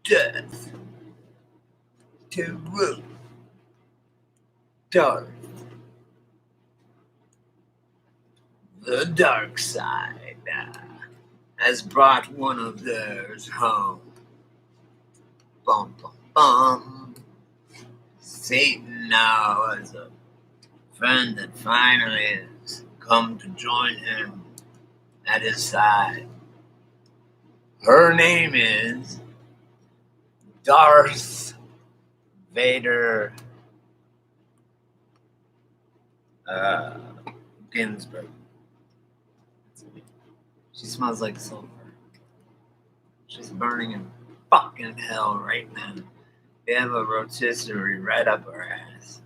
Death to Ruth. Darth. The dark side has brought one of theirs home. Bum, bum, bum. Satan now has a friend that finally has come to join him at his side. Her name is Darth Vader Ginsburg. She smells like sulfur. She's burning in fucking hell right now. They have a rotisserie right up her ass.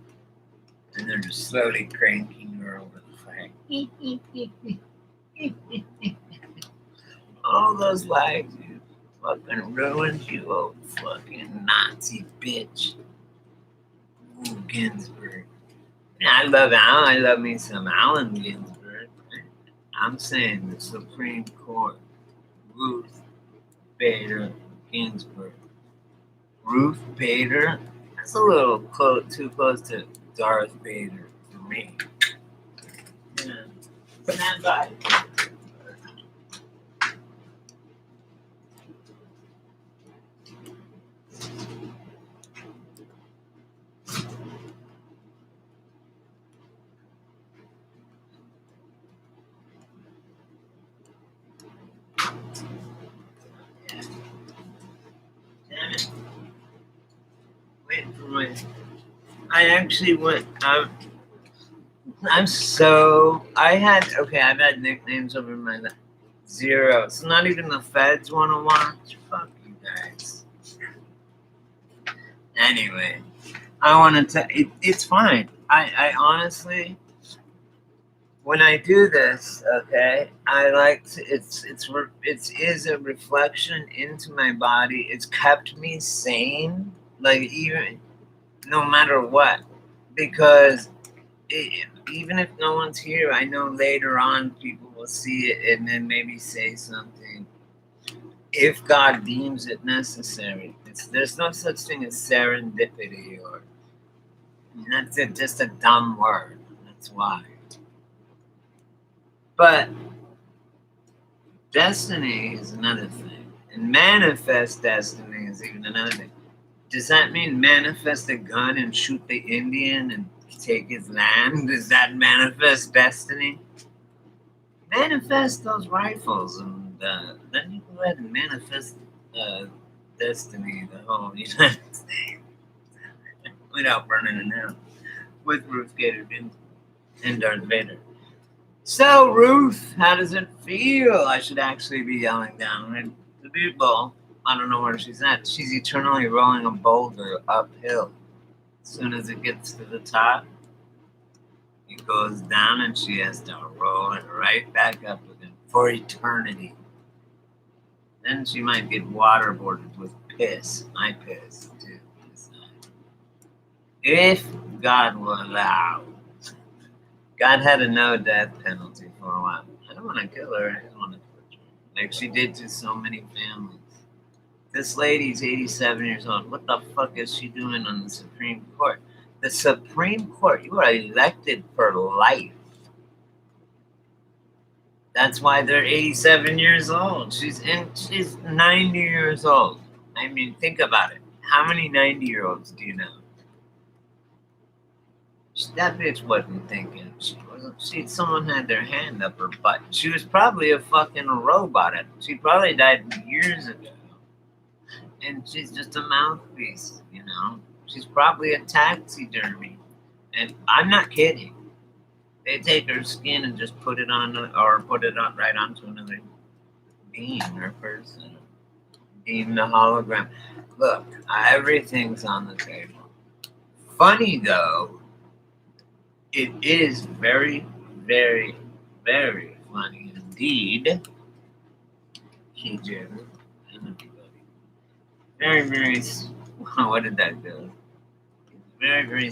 And they're just slowly cranking her over the fire. All those lives you fucking ruined, you old fucking Nazi bitch. Ooh, Ginsburg. I love me some Allen Ginsburg. I'm saying the Supreme Court. Ruth Bader Ginsburg. Ruth Bader? That's a little too close to Darth Vader for me. Yeah. Stand by. Damn it. Waiting for my... I actually went... I've had nicknames over my life. Zero. So not even the feds want to watch. Fuck you guys. Anyway, I want to it's fine. I honestly, when I do this, okay, I like to, it is a reflection into my body. It's kept me sane, like even no matter what, because even if no one's here, I know later on people will see it and then maybe say something. If God deems it necessary, there's no such thing as serendipity, or that's just a dumb word. That's why. But destiny is another thing, and manifest destiny is even another thing. Does that mean manifest a gun and shoot the Indian and take his land? Does that manifest destiny? Manifest those rifles, and then you go ahead and manifest destiny, the whole United States, without burning it down, with Ruth Bader Ginsburg and Darth Vader. So, Ruth, how does it feel? I should actually be yelling down at the people. I don't know where she's at. She's eternally rolling a boulder uphill. As soon as it gets to the top, it goes down and she has to roll it right back up again for eternity. Then she might get waterboarded with piss. My piss, too. If God will allow. God had a no death penalty for a while. I don't want to kill her. I just want to torture her. Like she did to so many families. This lady's 87 years old. What the fuck is she doing on the Supreme Court? The Supreme Court, you are elected for life. That's why they're 87 years old. She's 90 years old. I mean, think about it. How many 90-year-olds do you know? That bitch wasn't thinking. Someone had their hand up her butt. She was probably a fucking robot. She probably died years ago. And she's just a mouthpiece, you know? She's probably a taxidermy. And I'm not kidding. They take her skin and just put it on, or put it on right onto another being or person. Being the hologram. Look, everything's on the table. Funny though, it is very, very, very funny indeed. KJ and everybody. Very, very. What did that do? Very, very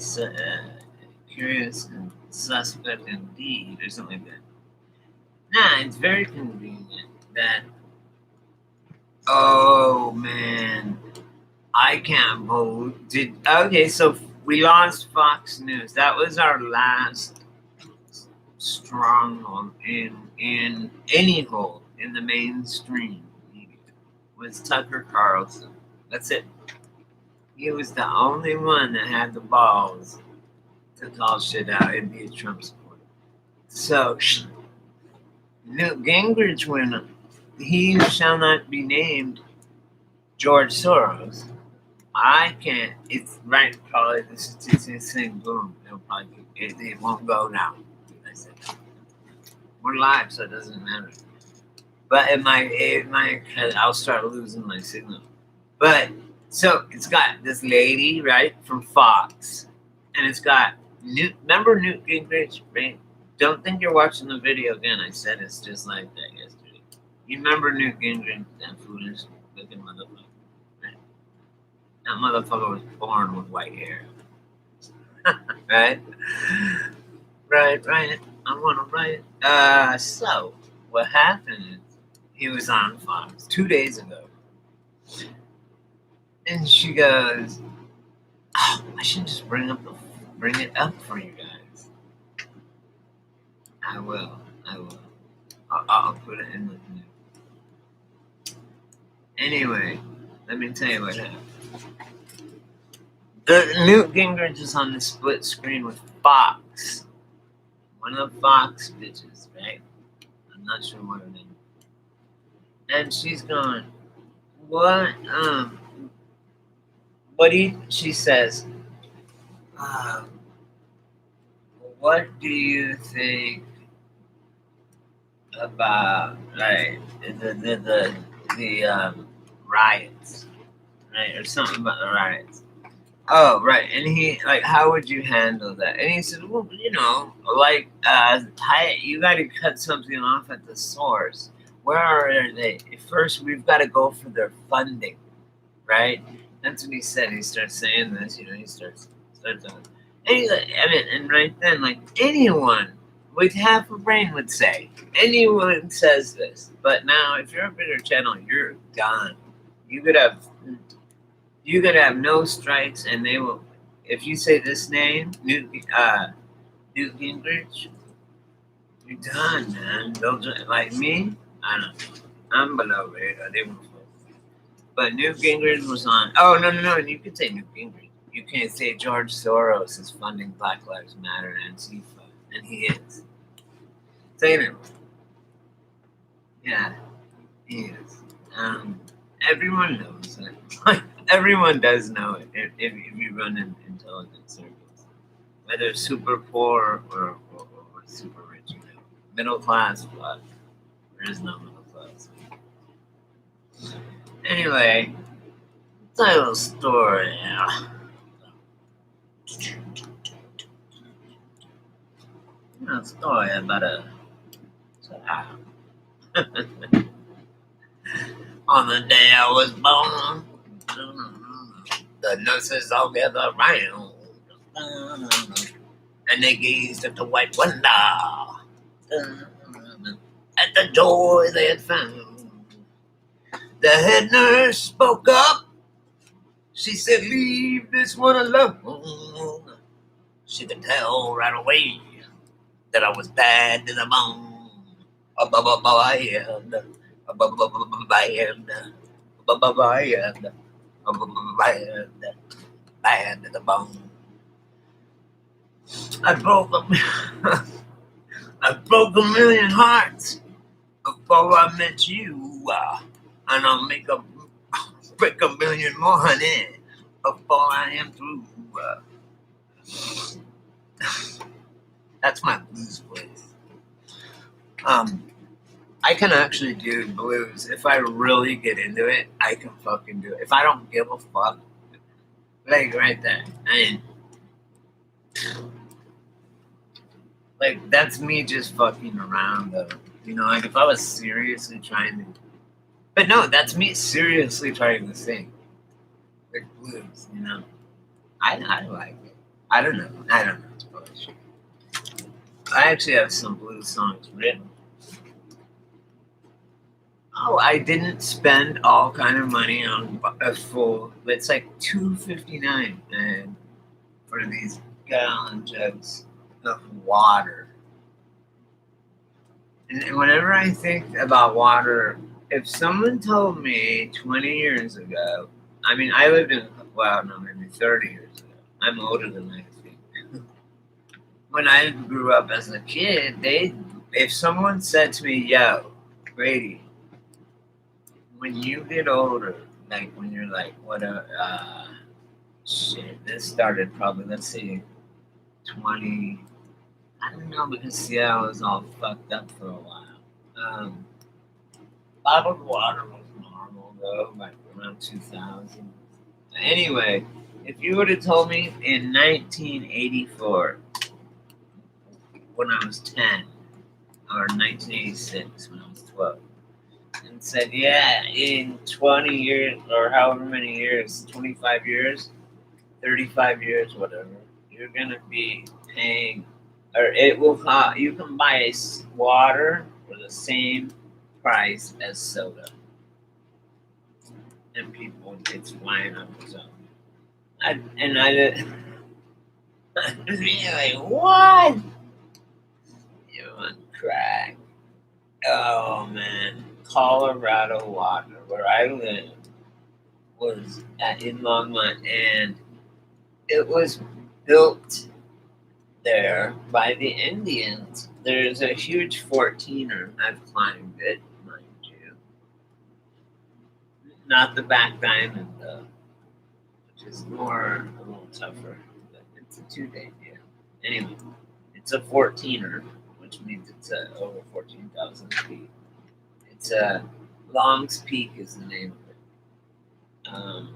curious and suspect indeed, or something like that. Nah, it's very convenient that. Oh man, I can't believe. Okay, so we lost Fox News. That was our last stronghold in any hold in the mainstream media. Was Tucker Carlson. That's it. He was the only one that had the balls to call shit out and be a Trump supporter. So Newt Gingrich, when he shall not be named George Soros, I can't. It's right. Probably this thing. Boom. It won't go now. I said we're live, so it doesn't matter. But I'll start losing my signal. But so it's got this lady right from Fox, and it's got Newt. Remember Newt Gingrich? Right? Don't think you're watching the video again. I said it's just like that yesterday. You remember Newt Gingrich? That foolish looking motherfucker. That motherfucker was born with white hair. Right? Right. I want to write. So, what happened is he was on Fox 2 days ago. And she goes, oh, I should just bring it up for you guys. I will. I'll put it in the news. Anyway, let me tell you what happened. The Newt Gingrich is on the split screen with Fox. One of the Fox bitches, right? I'm not sure what her name is. And she's going, what? She says, what do you think about like the riots, right? Or something about the riots. Oh, right. And he, like, how would you handle that? And he said, well, you got to cut something off at the source. Where are they? First, we've got to go for their funding, right? That's what he said. He starts saying this, he starts on. And right then, like, anyone with half a brain would say, anyone says this. But now, if you're a bigger channel, you're done. You could have no strikes, and they will. If you say this name, Newt Gingrich, you're done, man. They'll just, like me. I don't know. I'm below radar. They were close. But Newt Gingrich was on. Oh no! You can say Newt Gingrich. You can't say George Soros is funding Black Lives Matter and Antifa, and he is. Say it. Yeah, he is. Everyone knows it. Everyone does know it if you run in intelligence circles, whether super poor or super rich. Middle class, but there is no middle class. Anyway, tell you a story. A story about a child. On the day I was born, the nurses all gathered around, and they gazed at the white window, at the joy they had found. The head nurse spoke up. She said, leave this one alone. She could tell right away that I was bad to the bone. Bad to the bone. I broke a million hearts before I met you, and I'll break a million more, honey, before I am through. That's my blues voice. I can actually do blues. If I really get into it, I can fucking do it. If I don't give a fuck, like right there. I mean, like that's me just fucking around though. Like if I was seriously trying to. But no, that's me seriously trying to sing. Like blues, I like it. I don't know. It's bullshit. I actually have some blues songs written. Oh, I didn't spend all kind of money on a full. It's like $2.59 and for these gallon jugs of water. And whenever I think about water, if someone told me 20 years ago, I mean, I lived in, well, no, maybe 30 years ago. I'm older than I think. When I grew up as a kid, if someone said to me, yo, Grady, when you get older, like when you're like, shit, this started probably, let's see, 20, I don't know, because Seattle was all fucked up for a while. Um, Bottled water was normal though, like around 2000. Anyway, if you would have told me in 1984, when I was 10, or 1986 when I was 12, and said, yeah, in 20 years, or however many years, 25 years, 35 years, whatever, you're going to be paying, or it will cost, you can buy water for the same price as soda. And people, it's flying up the zone. I did, like, what? You want crack? Oh man, Colorado water, where I live, was in Longmont, and it was built there by the Indians. There's a huge 14er. I've climbed it, mind you. Not the back diamond though, which is more a little tougher. But it's a 2-day deal. Anyway, it's a 14er, which means it's over 14,000 feet. It's Long's Peak is the name of it.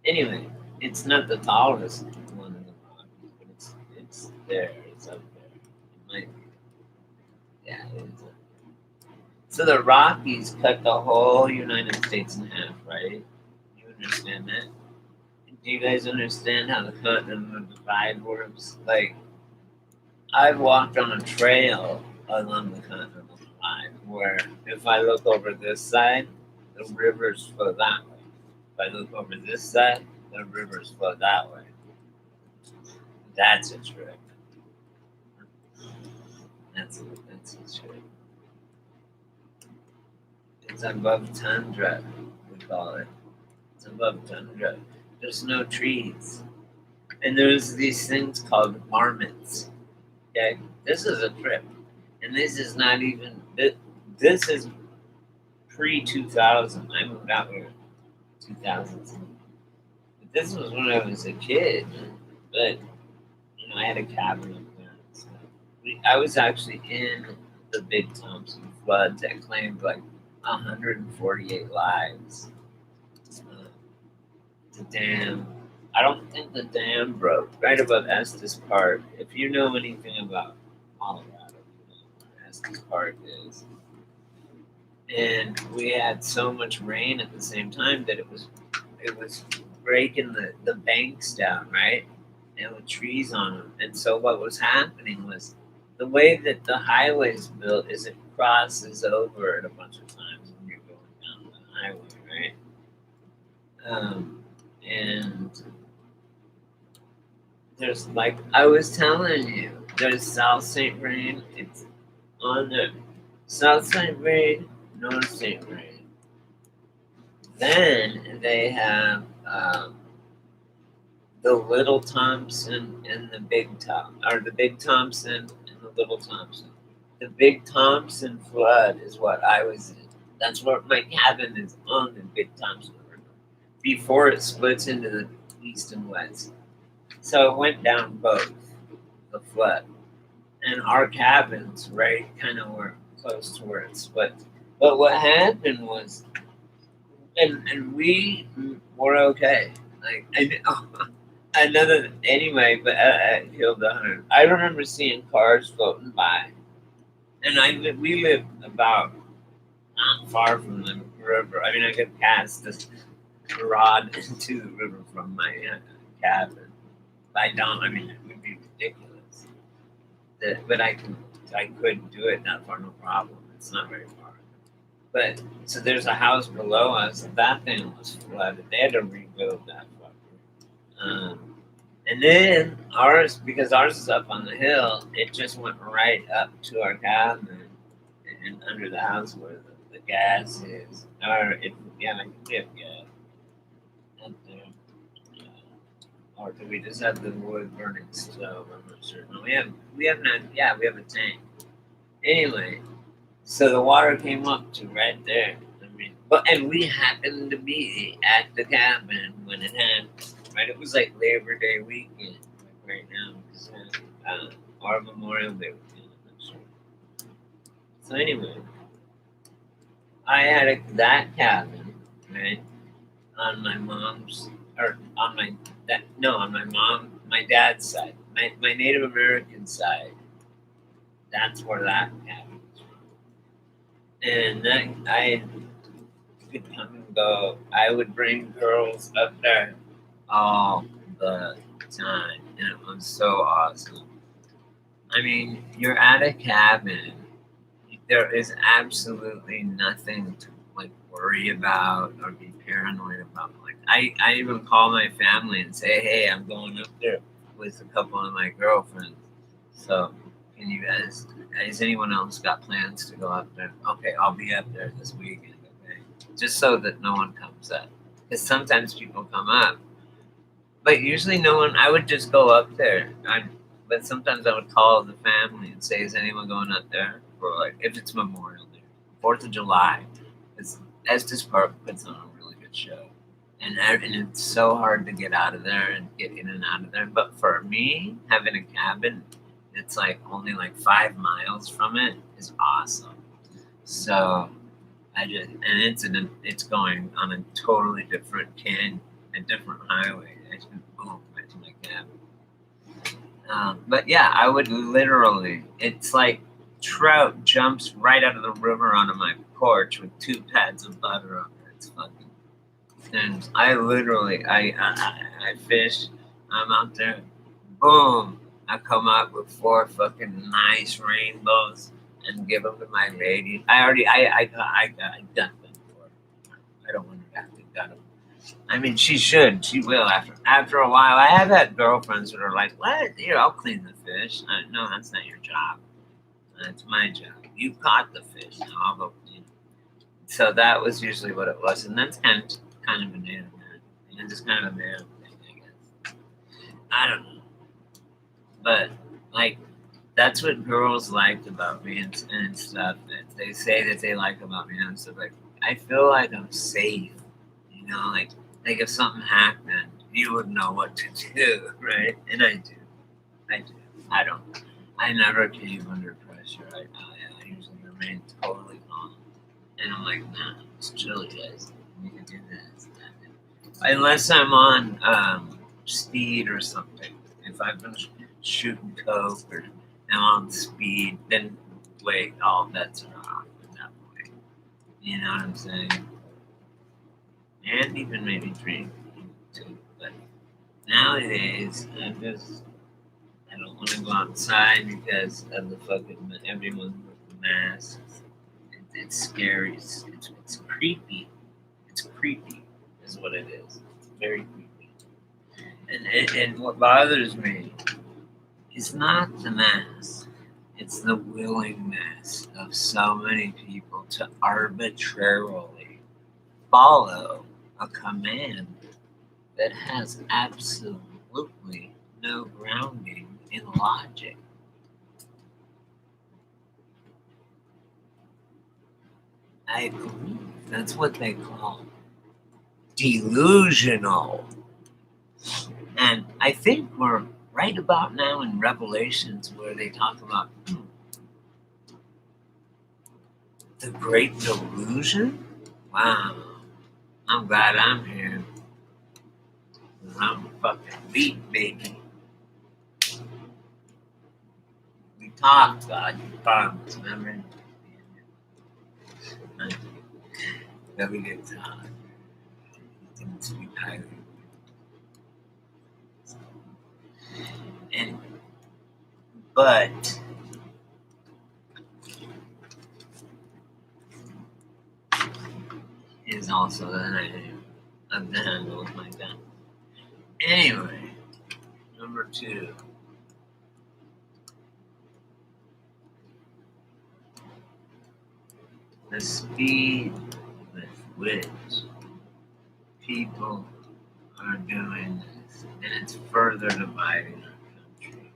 Anyway, it's not the tallest one in the Rockies, but it's there. It's up there. It might be. Yeah, it is. So the Rockies cut the whole United States in half, right? You understand that? Do you guys understand how the cut and the divide works? Like, I've walked on a trail along the continental divide where if I look over this side, the rivers flow that way. If I look over this side, the rivers flow that way. That's a trick. That's a trick. It's above tundra, we call it. It's above tundra. There's no trees. And there's these things called marmots. Okay? This is a trip. And this is not even, this is pre 2000. I moved out here in 2000. But this was when I was a kid. But, I had a cabin up there. So I was actually in the Big Thompson flood that claimed like 148 lives. The dam. I don't think the dam broke right above Estes Park. If you know anything about Colorado, you know where Estes Park is. And we had so much rain at the same time that it was breaking the banks down, right? And with trees on them. And so what was happening was the way that the highway is built is it crosses over it a bunch of times when you're going down the highway, right? And there's like I was telling you, there's South St. Vrain. It's on the South St. Vrain, North St. Vrain. Then they have the Little Thompson and the Big Tom, or the Big Thompson and the Little Thompson. The Big Thompson flood is what I was in. That's where my cabin is on the Big Thompson River before it splits into the east and west. So it went down both, the flood. And our cabins, right, kind of were close to where it split. But what happened was, and we were okay. Like, anyway, but I killed 100. I remember seeing cars floating by. And we lived about not far from the river. I mean, I could cast this rod into the river from my cabin. I don't. I mean, it would be ridiculous. But I could do it that far, no problem. It's not very far. But so there's a house below us, and that thing was flooded. They had to rebuild that fucker. And then ours, because ours is up on the hill, it just went right up to our cabin and under the house where the gas is. Or it, yeah, like we have gas up there. Or do we just have the wood burning stove? I'm not sure. No, we have not. Yeah, we have a tank. Anyway, so the water came up to right there. I mean, but and we happened to be at the cabin when it happened. Right, it was like Labor Day weekend, like right now, or Memorial Day weekend. I'm not sure. So anyway, I had that cabin right on my mom's or on my on my dad's side, my Native American side. That's where that cabin was from. And I could come and go. I would bring girls up there all the time, and it was so awesome. I mean, you're at a cabin. There is absolutely nothing to like worry about or be paranoid about. Like I even call my family and say, "Hey, I'm going up there with a couple of my girlfriends. So, can you guys? Has anyone else got plans to go up there? Okay, I'll be up there this weekend. Okay, just so that no one comes up. Because sometimes people come up, but usually no one. I would just go up there. But sometimes I would call the family and say, "Is anyone going up there for like if it's Memorial Day, 4th of July?" It's Estes Park puts on a really good show, and it's so hard to get out of there and get in and out of there. But for me, having a cabin, it's like only like 5 miles from it is awesome. So I just and it's going on a totally different a different highway. I just boom right to my cabin. But yeah, I would literally. It's like trout jumps right out of the river onto my porch with 2 pads of butter on it. It's fucking. And I literally, I fish. I'm out there. Boom! I come out with 4 fucking nice rainbows and give them to my lady. I got them for her. I don't want to have to gut them. I mean, she should. She will after a while. I have had girlfriends that are like, "What? Here, I'll clean the fish." No, that's not your job. That's my job. You caught the fish. Now I'll go clean it. So that was usually what it was, and that's kind of a native man. And it's kind of a man thing, I guess. I don't know, but like that's what girls liked about me and stuff that they say that they like about me and stuff. Like I feel like I'm safe, like if something happened, you would know what to do, right? And I do. I do. I don't. I never cave under pressure. I usually remain totally calm. And I'm like, nah, it's chill, guys. We can do this. Unless I'm on speed or something. If I've been shooting coke or I'm on speed, then wait, all bets are off at that point. You know what I'm saying? And even maybe drink too. But nowadays, I don't want to go outside because of the fucking everyone with the masks. It's scary. It's creepy. It's creepy, is what it is. It's very creepy. And what bothers me is not the mask. It's the willingness of so many people to arbitrarily follow a command that has absolutely no grounding in logic. I believe that's what they call delusional. And I think we're right about now in Revelations where they talk about the great delusion. Wow. I'm glad I'm here. I'm fucking beat, baby. We talked, God, you promised, remember? That we did talk. Didn't speak highly. Anyway, but is also the name of the handle of my gun. Anyway, number 2. The speed with which people are doing this, and it's further dividing our country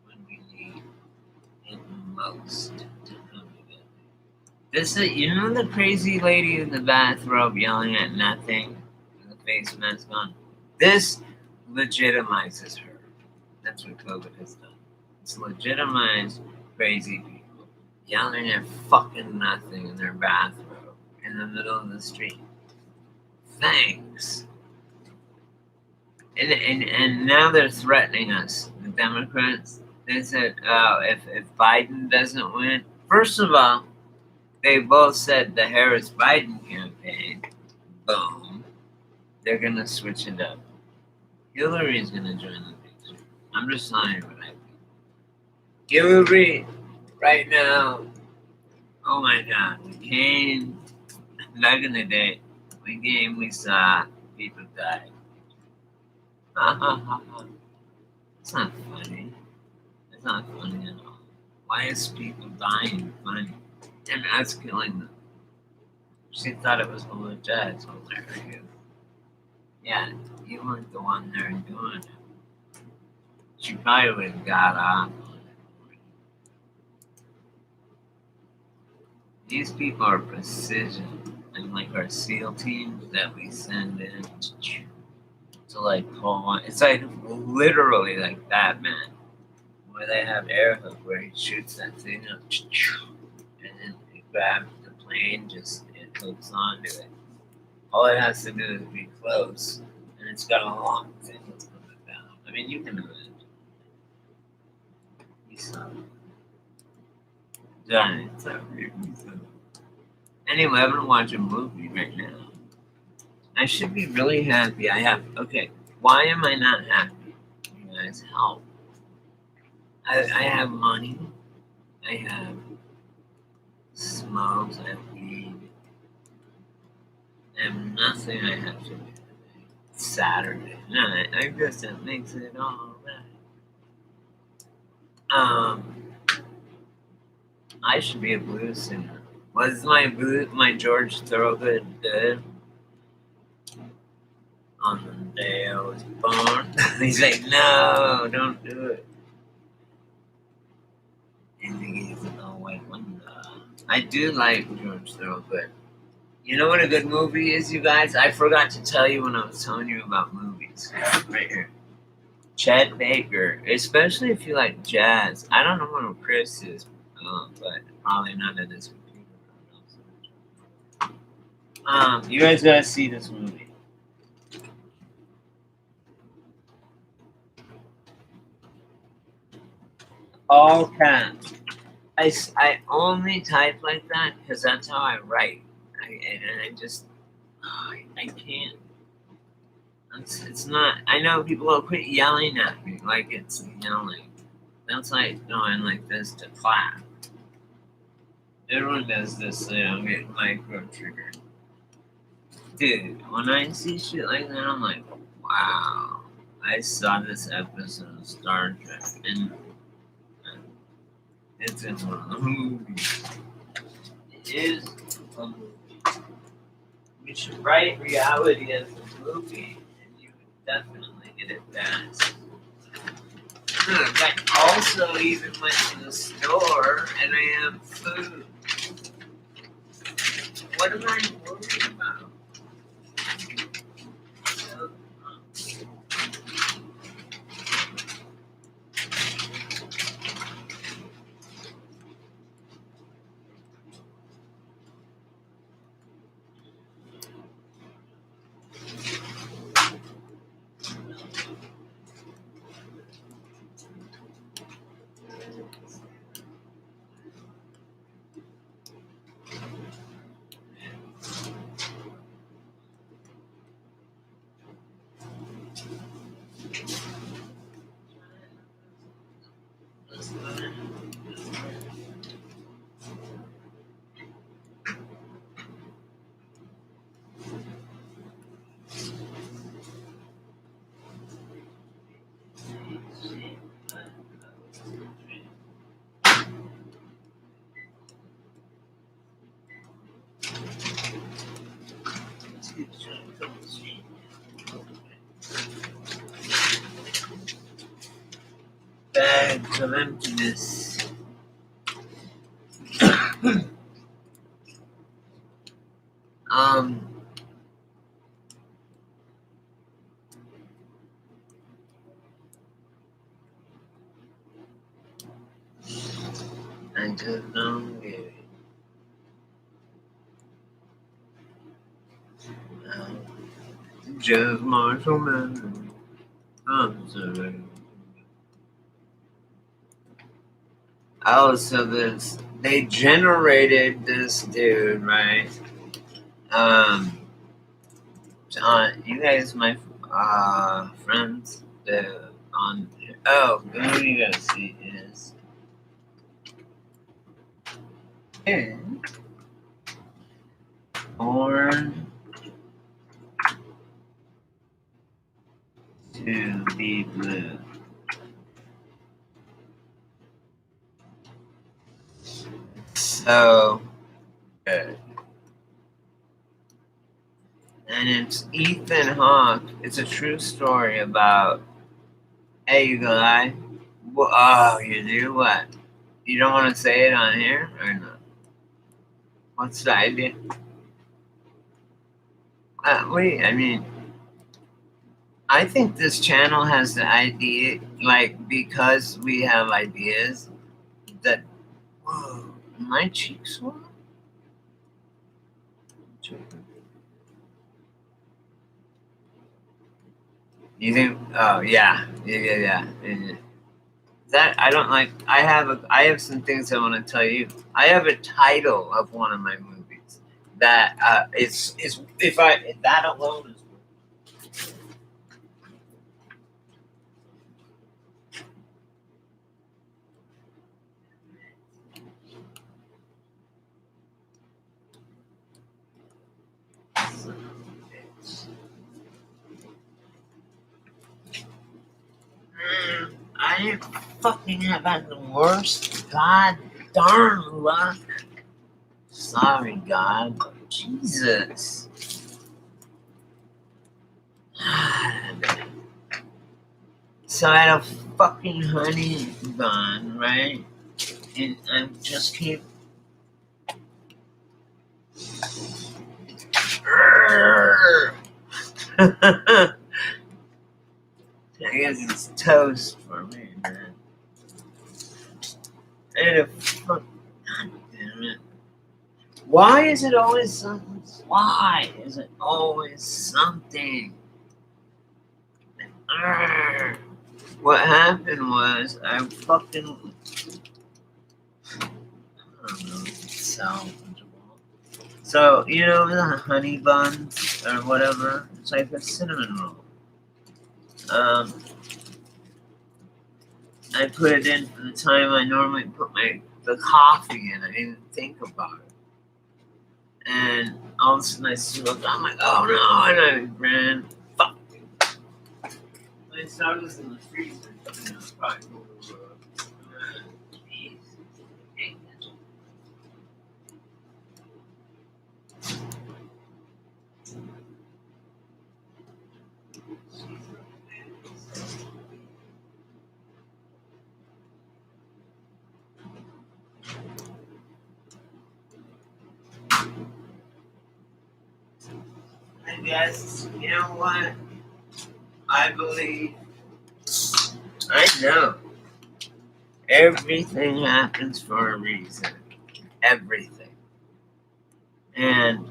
when we need it most to come together. You know the crazy lady in the bathrobe yelling at nothing with a face mask on? This legitimizes her. That's what COVID has done. It's legitimized crazy people yelling at fucking nothing in their bathrobe in the middle of the street. Thanks. And now they're threatening us, the Democrats. They said, if Biden doesn't win, first of all, they both said the Harris Biden campaign, boom, they're gonna switch it up. Hillary's gonna join the picture. I'm just telling you what I think. Hillary, right now, oh my god, we came, back in the day, we saw people die. It's not funny. It's not funny at all. Why is people dying funny? And us killing them. She thought it was legit. It's hilarious. Yeah, you weren't the one there doing it. She probably would have got off on it. These people are precision. And like our SEAL teams that we send in to like pull on. It's like literally like Batman. Where they have Airhook where he shoots that thing up and then he grabs the plane, it hooks onto it. All it has to do is be close, and it's got a long thing that's coming down. I mean, you can imagine. He's so done. It's so weird. Anyway, I'm gonna watch a movie right now. I should be really happy. Why am I not happy? You guys help. I have money. I have smokes. I have weed. I have nothing I have to do today. It's Saturday. No, I guess that makes it all right. I should be a blues singer. Was my George Thorogood good? On the day I was born. He's like, no, don't do it. And he gets an all white window. I do like George Thorogood. You know what a good movie is, you guys? I forgot to tell you when I was telling you about movies. Right here. Chet Baker, especially if you like jazz. I don't know what Chris is, but probably not at his computer. You guys gotta see this movie. All caps. I only type like that because that's how I write. I can't. It's not. I know people will quit yelling at me like it's yelling. That's like going like this to clap. Everyone does this so they don't get micro triggered. Dude, when I see shit like that, I'm like, wow. I saw this episode of Star Trek, and it's in one of the movies. It is a movie. We should write reality as a movie, and you would definitely get it fast. Look, I also even went to the store, and I have food. What am I worried about? voids of emptiness. um, I just don't get it. Just Marshall Man. I'm sorry. Oh, so they generated this dude, right? Um, you guys, my friends, on. Oh, who you guys see is born to be blue. So good. And it's Ethan Hawke. It's a true story about. Hey, you go lie? Well, oh, you do what? You don't want to say it on here or not? What's the idea? Wait, I mean, I think this channel has the idea, like, because we have ideas that. Whoa, my cheeks swollen? You think? Oh yeah. That I don't like. I have some things I want to tell you. I have a title of one of my movies that is if that alone is. I fucking have had the worst god darn luck. Sorry, God. Jesus. So I had a fucking honey bun, right? And I just keep. I guess it's toast for me, man. And a fuck. God damn it. Why is it always something? Why is it always something? What happened was I fucking. I don't know. It's salvageable. So, you know the honey buns or whatever? It's like a cinnamon roll. I put it in for the time I normally put the coffee in. I didn't think about it. And all of a sudden I see look, I'm like, oh no, and I ran. Fuck. I started this in the freezer. You know, probably I guess, you know what? I believe, I know, everything happens for a reason. Everything. And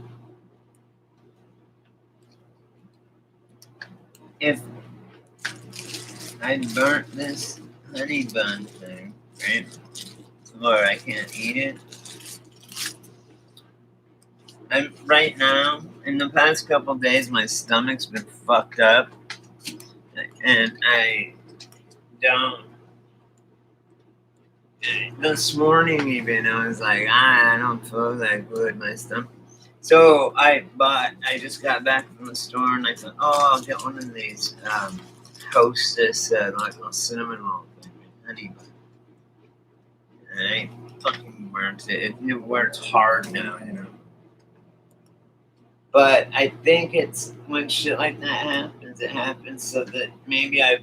if I burnt this honey bun thing, right? Or I can't eat it. I'm right now, in the past couple days, my stomach's been fucked up. And I don't. This morning, even, I was like, I don't feel that good, my stomach. So I just got back from the store and I thought, oh, I'll get one of these Hostess, like a cinnamon roll thing, honey bun. And I fucking burnt it. It works hard now, you know. But I think it's when shit like that happens, it happens so that maybe I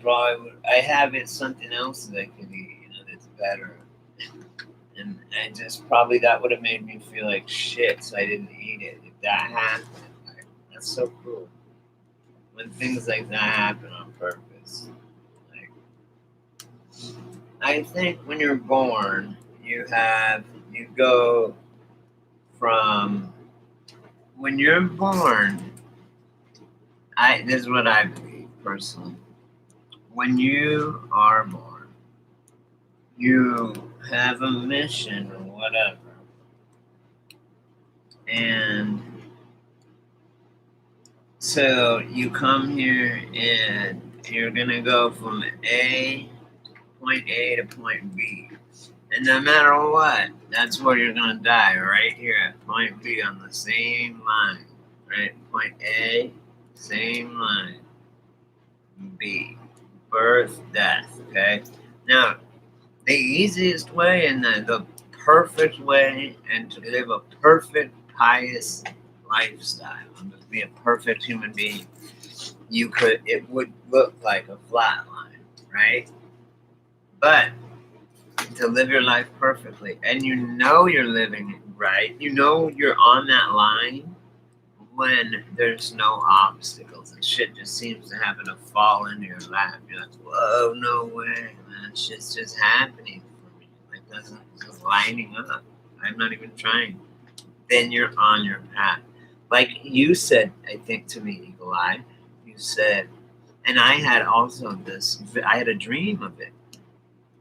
have it something else that I could eat, you better. And I just probably that would have made me feel like shit, so I didn't eat it. If that happened, like, that's so cool. When things like that happen on purpose. Like, I think when you're born, you go from when you're born. This is what I believe personally. When you are born, you have a mission or whatever, and so you come here and you're gonna go from point A to point B. And no matter what, that's where you're gonna die, right here at point B on the same line. Right? Point A, same line. B. Birth, death. Okay? Now, the easiest way and the perfect way and to live a perfect, pious lifestyle and to be a perfect human being, it would look like a flat line, right? But to live your life perfectly, and you know you're living it right, you know you're on that line when there's no obstacles and shit just seems to happen to fall into your lap. You're like, whoa, no way, man, shit's just happening for me. Like, that's just lining up. I'm not even trying. Then you're on your path. Like you said, I think to me, Eagle Eye, you said, and I had also I had a dream of it.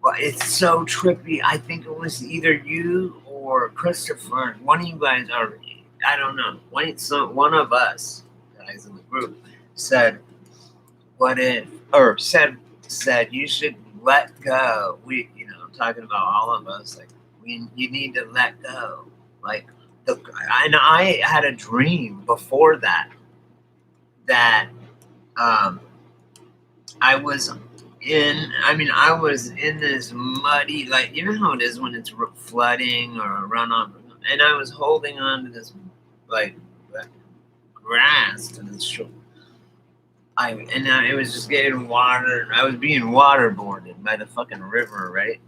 Well, it's so trippy. I think it was either you or Christopher. One of you guys, or I don't know. One of us guys in the group said, "What if?" Or said you should let go. I'm talking about all of us. Like you need to let go. Like and I had a dream before that um, I was I was in this muddy, like, you know how it is when it's flooding or a runoff, and I was holding on to this, like, grass to this shore. It was just getting water. I was being waterboarded by the fucking river, right?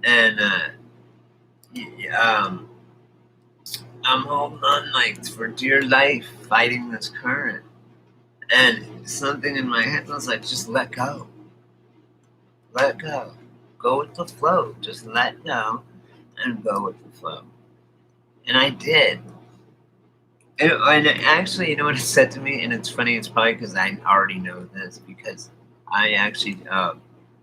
and, um, I'm holding on, like, for dear life, fighting this current. And something in my head was like, just let go. Let go. Go with the flow. Just let go and go with the flow. And I did. And actually, you know what it said to me? And it's funny, it's probably because I already know this, because I actually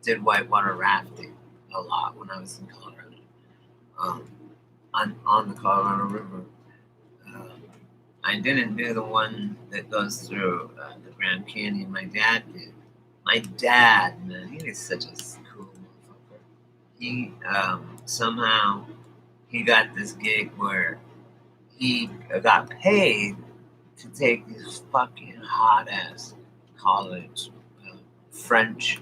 did whitewater rafting a lot when I was in Colorado. On the Colorado River. I didn't do the one that goes through the Grand Canyon. My dad did. My dad, man, he was such a cool motherfucker. He somehow he got this gig where he got paid to take these fucking hot ass college French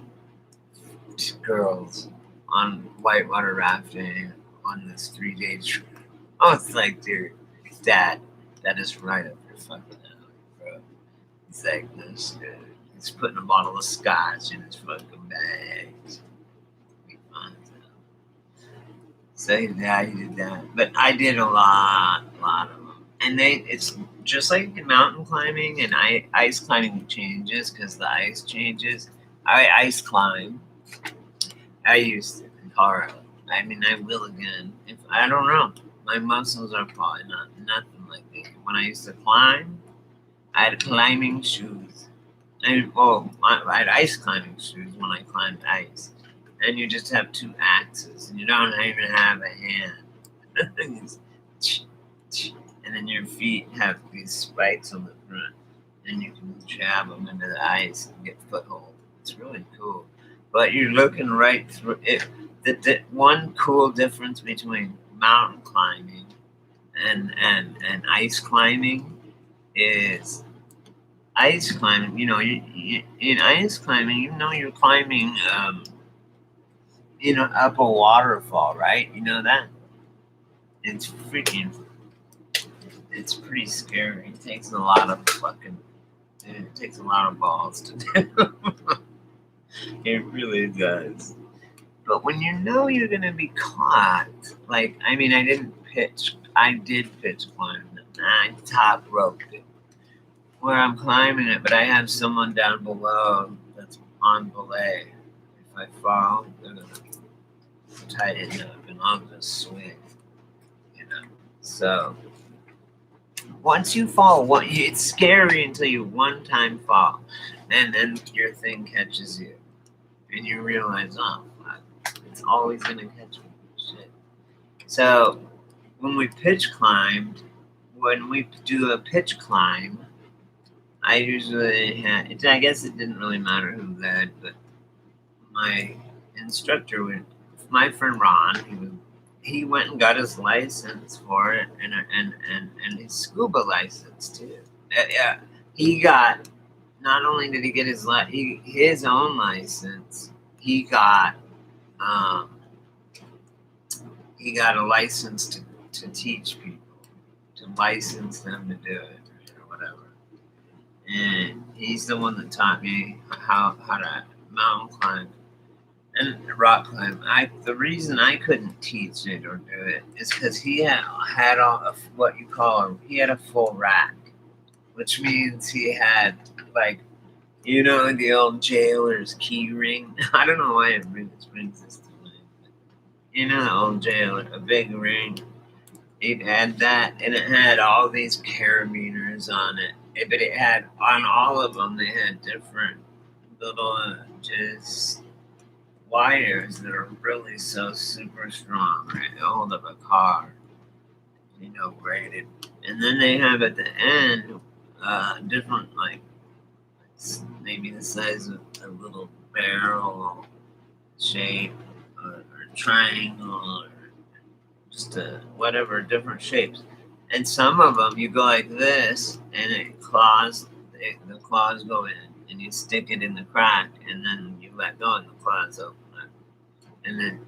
girls on whitewater rafting on this 3 day trip. I was like, dude, Dad, that is right up your fucking alley, bro. He's like, this good. He's putting a bottle of scotch in his fucking bag. We fun. So yeah, he did that. But I did a lot of them. And it's just like in mountain climbing and ice climbing changes because the ice changes. I ice climb. I used to in Colorado. I mean, I will again. If I don't know, my muscles are probably nothing like that. When I used to climb, I had climbing shoes. I had ice climbing shoes when I climbed ice. And you just have two axes, and you don't even have a hand. And then your feet have these spikes on the front, and you can jab them into the ice and get foothold. It's really cool. But you're looking right through it. The one cool difference between mountain climbing and ice climbing is ice climbing. In ice climbing, you're climbing, up a waterfall, right? You know that? It's it's pretty scary. It takes a lot of it takes a lot of balls to do. It really does. But when you know you're gonna be caught, like I did pitch climb and I top roped it where I'm climbing it, but I have someone down below that's on belay. If I fall, they're gonna tighten up and I'll just swing, you know. So once you fall, it's scary until you one time fall, and then your thing catches you, and you realize, oh, fuck, it's always gonna catch me. Shit. So when we do a pitch climb, I usually had. I guess it didn't really matter who led, but my instructor would. My friend Ron, he went and got his license for it and his scuba license too. Yeah, he got. Not only did he get his own license, um, he got a license to teach people, to license them to do it or whatever. And he's the one that taught me how to mountain climb and rock climb. The reason I couldn't teach it or do it is because he had all of what you call he had a full rack, which means he had like the old jailer's key ring. I don't know why it brings this to mind. But the old jailer, a big ring. It had that, and it had all these carabiners on it. But it had on all of them. They had different little just wires that are really so super strong, right? They hold up a car, graded. And then they have at the end different like maybe the size of a little barrel shape or triangle or just whatever different shapes. And some of them you go like this, and the claws go in, and you stick it in the crack, and then you let go, and the claws open up, and then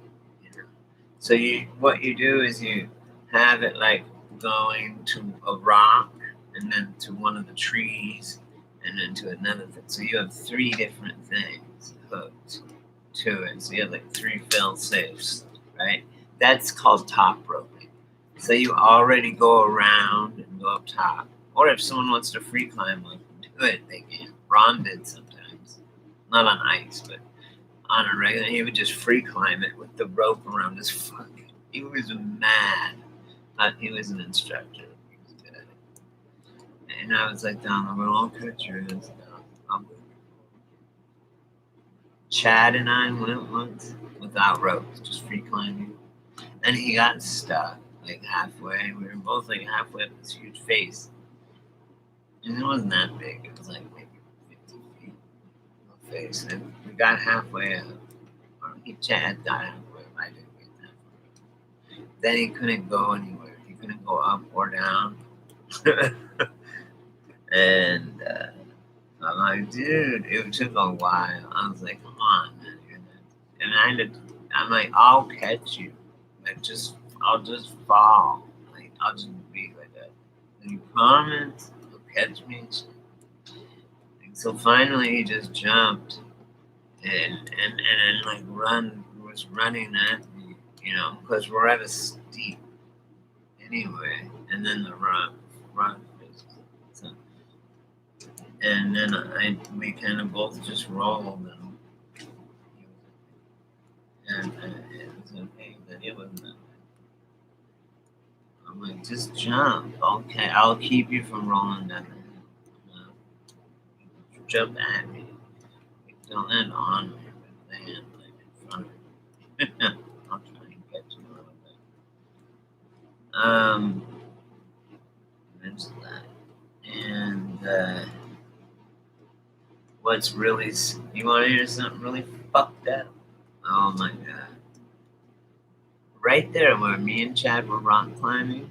So what you do is you have it like going to a rock, and then to one of the trees, and then to another thing. So you have three different things hooked to it. So you have like three fail safes, right? That's called top roping. So you already go around and go up top. Or if someone wants to free climb up and do it, they can. Ron did sometimes. Not on ice, but on a regular. He would just free climb it with the rope around his fucking. He was mad. He was an instructor. He was good at it. And I was like down the road, I'll catch your ass down. Chad and I went once without ropes, just free climbing. And he got stuck like halfway. We were both like halfway up this huge face. And it wasn't that big. It was like maybe 50 feet of face. And we got halfway up. Chad got halfway up. I didn't get that far. Then he couldn't go anywhere. He couldn't go up or down. And I'm like, dude, it took a while. I was like, come on, man. And I'm like, I'll catch you. Like, I'll just fall. Like, I'll just be like that. And you promise you'll catch me? And so finally he just jumped and like was running at me, because we're at a steep anyway. And then the run. So, and then we kind of both just rolled and it was okay. Then it wasn't that bad. I'm like, just jump. Okay, I'll keep you from rolling down the hill. Jump at me. Don't land on me, but land like in front of me. I'll try and catch you a little bit. Mention that. And what's really, you want to hear something really fucked up? Oh my god. Right there where me and Chad were rock climbing,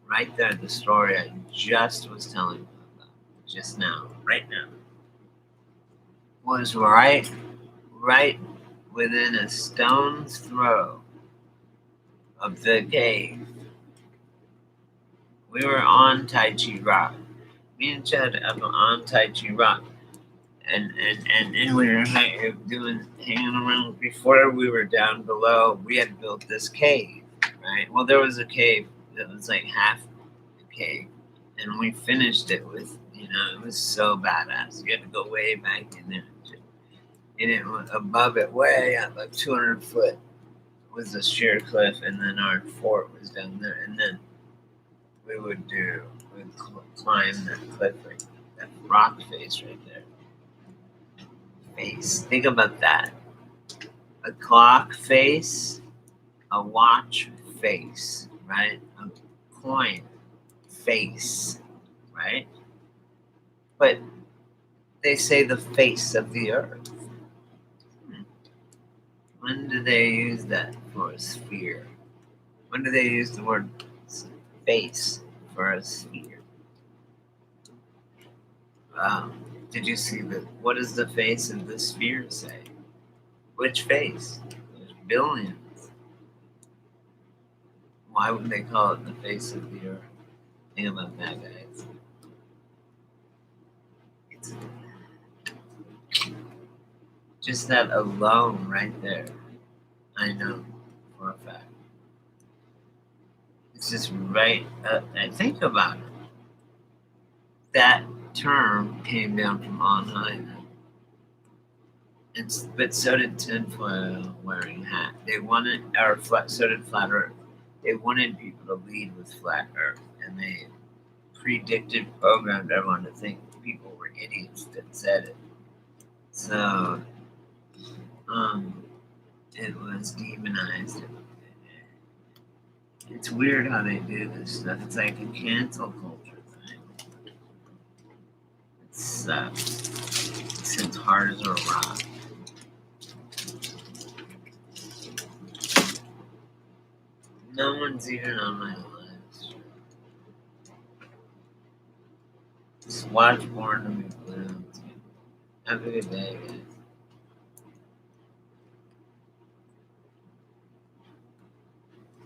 right there, the story I just was telling you about, just now, right now, was right within a stone's throw of the cave. We were on Tai Chi Rock. Me and Chad up on Tai Chi Rock. And we were hanging around before we were down below. We had built this cave, right? Well, there was a cave that was like half a cave, and we finished it with, it was so badass. You had to go way back in there, and it was above it, way at like 200 foot, was the sheer cliff, and then our fort was down there, and then we'd climb that cliff, right, that rock face right there. Face. Think about that. A clock face, a watch face, right? A coin face, right? But they say the face of the earth. When do they use that for a sphere? When do they use the word face for a sphere? Did you see what does the face of the sphere say? Which face? There's billions. Why would they call it the face of the earth? Think about that, guys. It's just that alone right there, I know for a fact. It's just right up. I think about it. That term came down from on high. But so did tinfoil wearing hat. They wanted, so did flat Earth. They wanted people to lead with flat Earth, and they programmed everyone to think people were idiots that said it. So, it was demonized. It's weird how they do this stuff. It's like a cancel culture thing. It's as hard as a rock. No one's even on my list. Just watch Born to Be Blue. Have a good day, guys.